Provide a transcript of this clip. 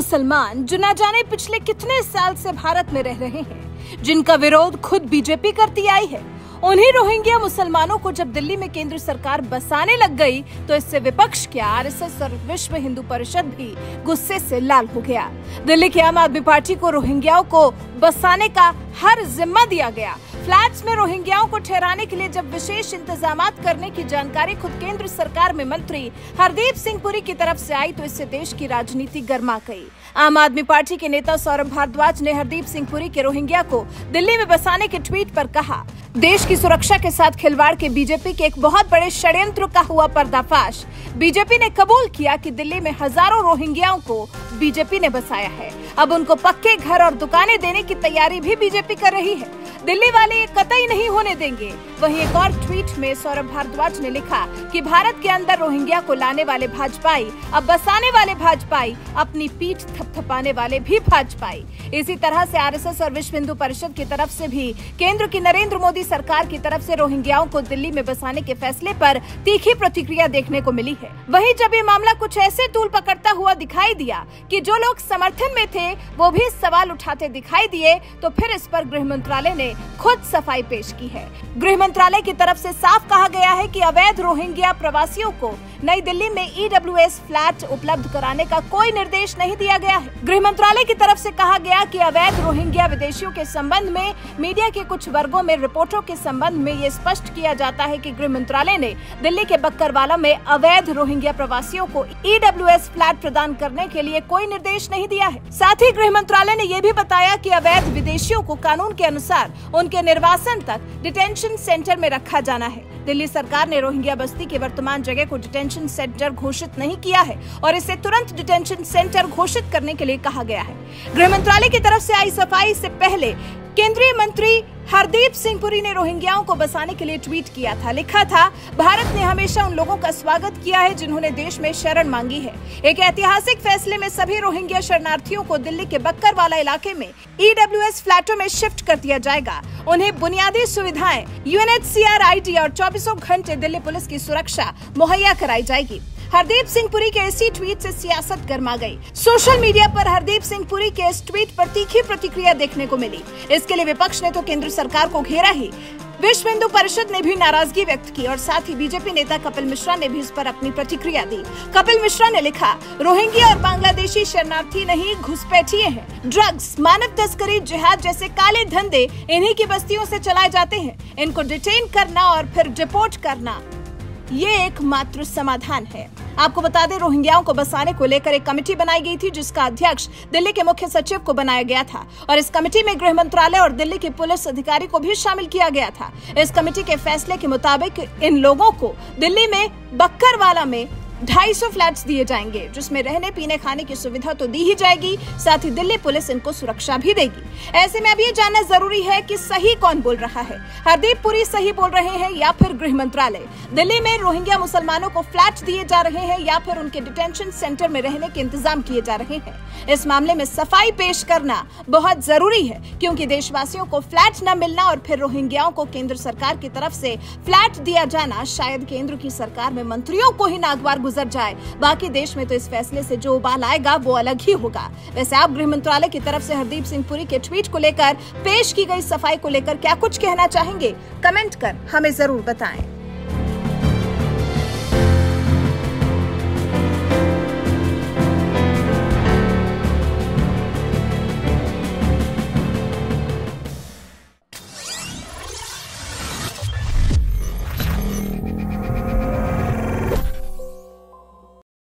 मुसलमान जो न जाने पिछले कितने साल से भारत में रह रहे हैं, जिनका विरोध खुद बीजेपी करती आई है, उन्हीं रोहिंग्या मुसलमानों को जब दिल्ली में केंद्र सरकार बसाने लग गई तो इससे विपक्ष के आरएसएस और विश्व हिंदू परिषद भी गुस्से से लाल हो गया। दिल्ली की आम आदमी पार्टी को रोहिंग्याओं को बसाने का हर जिम्मा दिया गया। फ्लैट्स में रोहिंग्याओं को ठहराने के लिए जब विशेष इंतजामात करने की जानकारी खुद केंद्र सरकार में मंत्री हरदीप सिंह पुरी की तरफ से आई तो इससे देश की राजनीति गर्मा गई। आम आदमी पार्टी के नेता सौरभ भारद्वाज ने हरदीप सिंह पुरी के रोहिंग्या को दिल्ली में बसाने के ट्वीट पर कहा, देश की सुरक्षा के साथ खिलवाड़ के बीजेपी के एक बहुत बड़े षड्यंत्र का हुआ पर्दाफाश। बीजेपी ने कबूल किया कि दिल्ली में हजारों रोहिंग्याओं को बीजेपी ने बसाया है। अब उनको पक्के घर और दुकानें देने की तैयारी भी बीजेपी कर रही है। दिल्ली वाले ये कतई नहीं होने देंगे। वहीं एक और ट्वीट में सौरभ भारद्वाज ने लिखा कि भारत के अंदर रोहिंग्या को लाने वाले भाजपाई, अब बसाने वाले भाजपाई, अपनी पीठ थपथपाने वाले भी भाजपाई। इसी तरह से आरएसएस और विश्व हिंदू परिषद की तरफ से भी केंद्र की नरेंद्र मोदी सरकार की तरफ से रोहिंग्याओं को दिल्ली में बसाने के फैसले पर तीखी प्रतिक्रिया देखने को मिली है। वहीं जब ये मामला कुछ ऐसे तूल पकड़ता हुआ दिखाई दिया कि जो लोग समर्थन में थे वो भी सवाल उठाते दिखाई दिए, तो फिर इस पर गृह मंत्रालय ने खुद सफाई पेश की है। गृह मंत्रालय की तरफ से साफ कहा गया है कि अवैध रोहिंग्या प्रवासियों को नई दिल्ली में ईडब्ल्यूएस फ्लैट उपलब्ध कराने का कोई निर्देश नहीं दिया गया है। गृह मंत्रालय की तरफ से कहा गया कि अवैध रोहिंग्या विदेशियों के संबंध में मीडिया के कुछ वर्गों में रिपोर्टों के संबंध में ये स्पष्ट किया जाता है कि गृह मंत्रालय ने दिल्ली के बक्करवाला में अवैध रोहिंग्या प्रवासियों को ईडब्ल्यूएस फ्लैट प्रदान करने के लिए कोई निर्देश नहीं दिया है। साथ ही गृह मंत्रालय ने यह भी बताया कि अवैध विदेशियों को कानून के अनुसार उनके निर्वासन तक डिटेंशन सेंटर में रखा जाना है। दिल्ली सरकार ने रोहिंग्या बस्ती के वर्तमान जगह को डिटेंशन सेंटर घोषित नहीं किया है और इसे तुरंत डिटेंशन सेंटर घोषित करने के लिए कहा गया है। गृह मंत्रालय की तरफ से आई सफाई से पहले केंद्रीय मंत्री हरदीप सिंह पुरी ने रोहिंग्याओं को बसाने के लिए ट्वीट किया था। लिखा था, भारत ने हमेशा उन लोगों का स्वागत किया है जिन्होंने देश में शरण मांगी है। एक ऐतिहासिक फैसले में सभी रोहिंग्या शरणार्थियों को दिल्ली के बक्करवाला इलाके में ईडब्ल्यूएस फ्लैटों में शिफ्ट कर दिया जाएगा। उन्हें बुनियादी सुविधाएं, यूएनएचसीआर आईडी और 24 घंटे दिल्ली पुलिस की सुरक्षा मुहैया कराई जाएगी। हरदीप सिंह पुरी के इसी ट्वीट से सियासत गर्मा गई। सोशल मीडिया पर हरदीप सिंह पुरी के इस ट्वीट पर तीखी प्रतिक्रिया देखने को मिली। इसके लिए विपक्ष ने तो केंद्र सरकार को घेरा ही, विश्व हिंदू परिषद ने भी नाराजगी व्यक्त की और साथ ही बीजेपी नेता कपिल मिश्रा ने भी इस पर अपनी प्रतिक्रिया दी। कपिल मिश्रा ने लिखा, रोहिंग्या और बांग्लादेशी शरणार्थी नहीं घुसपैठिए हैं। ड्रग्स, मानव तस्करी, जिहाद जैसे काले धंधे इन्हीं की बस्तियों से चलाए जाते हैं। इनको डिटेन करना और फिर डिपोर्ट करना, ये एकमात्र समाधान है। आपको बता दें, रोहिंग्याओं को बसाने को लेकर एक कमेटी बनाई गई थी जिसका अध्यक्ष दिल्ली के मुख्य सचिव को बनाया गया था और इस कमेटी में गृह मंत्रालय और दिल्ली के पुलिस अधिकारी को भी शामिल किया गया था। इस कमेटी के फैसले के मुताबिक इन लोगों को दिल्ली में बक्करवाला में 250 फ्लैट्स दिए जाएंगे, जिसमें रहने पीने खाने की सुविधा तो दी ही जाएगी, साथ ही दिल्ली पुलिस इनको सुरक्षा भी देगी। ऐसे में अब ये जानना जरूरी है कि सही कौन बोल रहा है, हरदीप पुरी सही बोल रहे हैं या फिर गृह मंत्रालय। दिल्ली में रोहिंग्या मुसलमानों को फ्लैट दिए जा रहे हैं या फिर उनके डिटेंशन सेंटर में रहने के इंतजाम किए जा रहे हैं। इस मामले में सफाई पेश करना बहुत जरूरी है, क्योंकि देशवासियों को फ्लैट न मिलना और फिर रोहिंग्याओं को केंद्र सरकार की तरफ से फ्लैट दिया जाना शायद केंद्र की सरकार में मंत्रियों को ही नागवार गुजर जाए। बाकी देश में तो इस फैसले से जो उबाल आएगा वो अलग ही होगा। वैसे आप गृह मंत्रालय की तरफ से हरदीप सिंह पुरी के ट्वीट को लेकर, पेश की गई सफाई को लेकर क्या कुछ कहना चाहेंगे? कमेंट कर हमें जरूर बताएं।